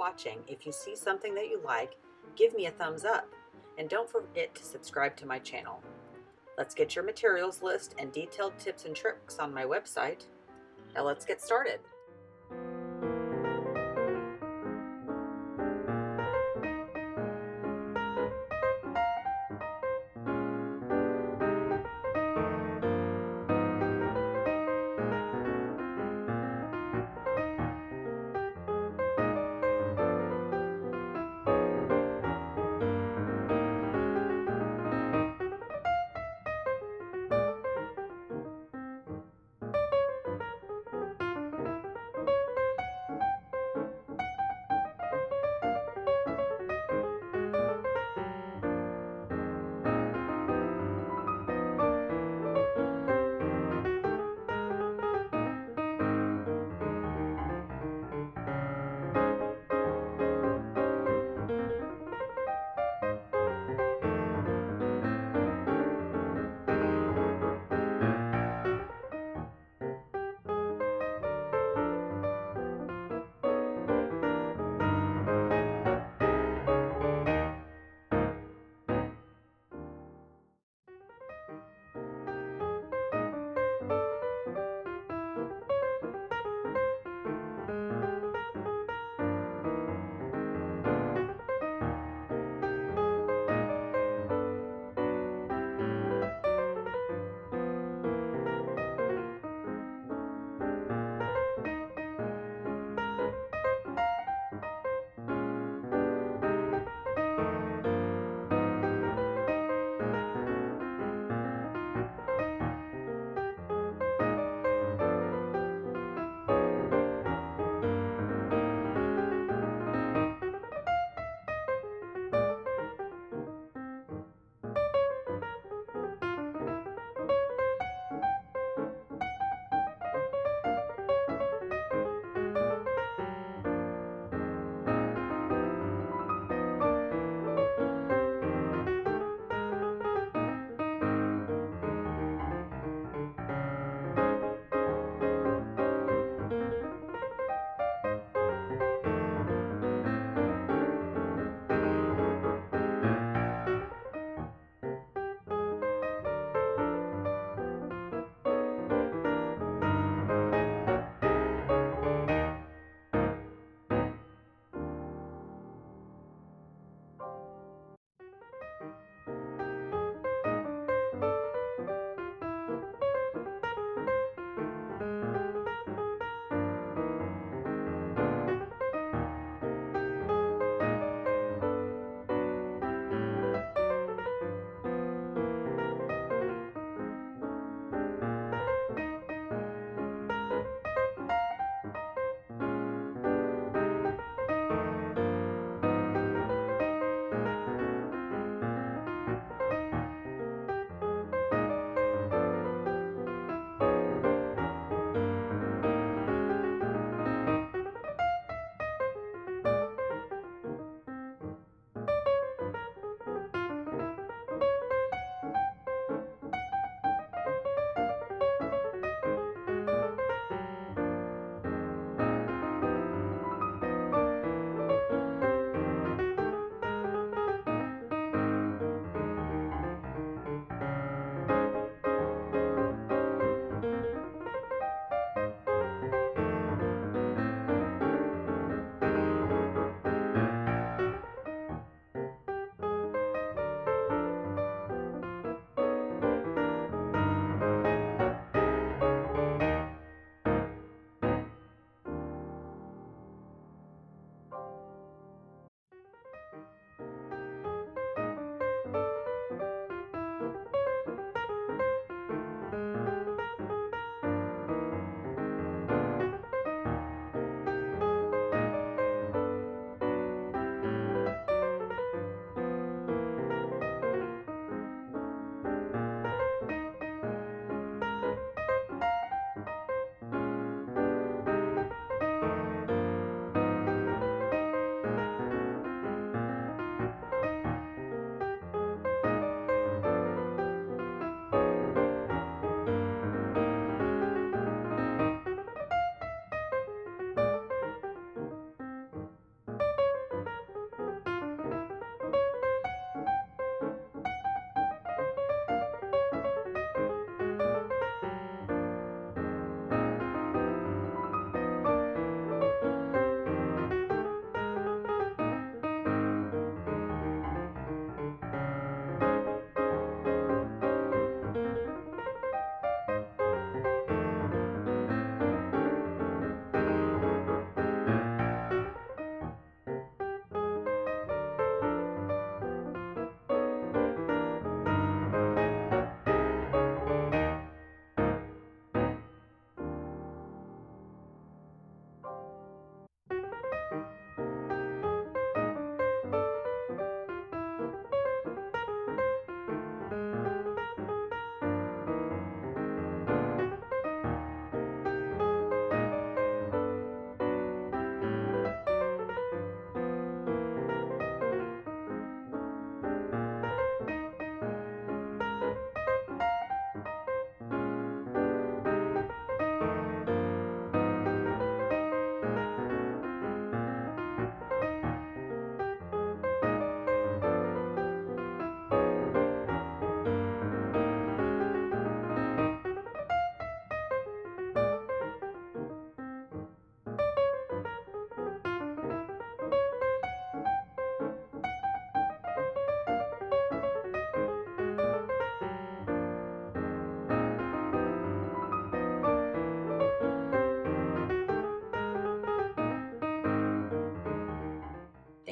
watching. If you see something that you like, give me a thumbs up. And don't forget to subscribe to my channel. Let's get your materials list and detailed tips and tricks on my website. Now let's get started.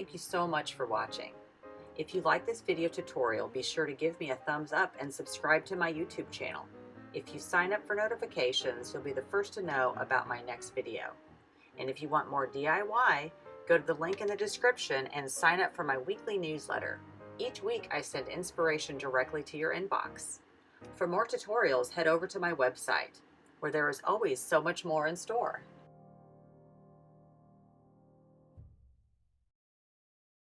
thank you so much for watching. If you like this video tutorial, be sure to give me a thumbs up and subscribe to my YouTube channel. If you sign up for notifications, you'll be the first to know about my next video. And if you want more DIY, go to the link in the description and sign up for my weekly newsletter. Each week I send inspiration directly to your inbox. For more tutorials, head over to my website, where there is always so much more in store.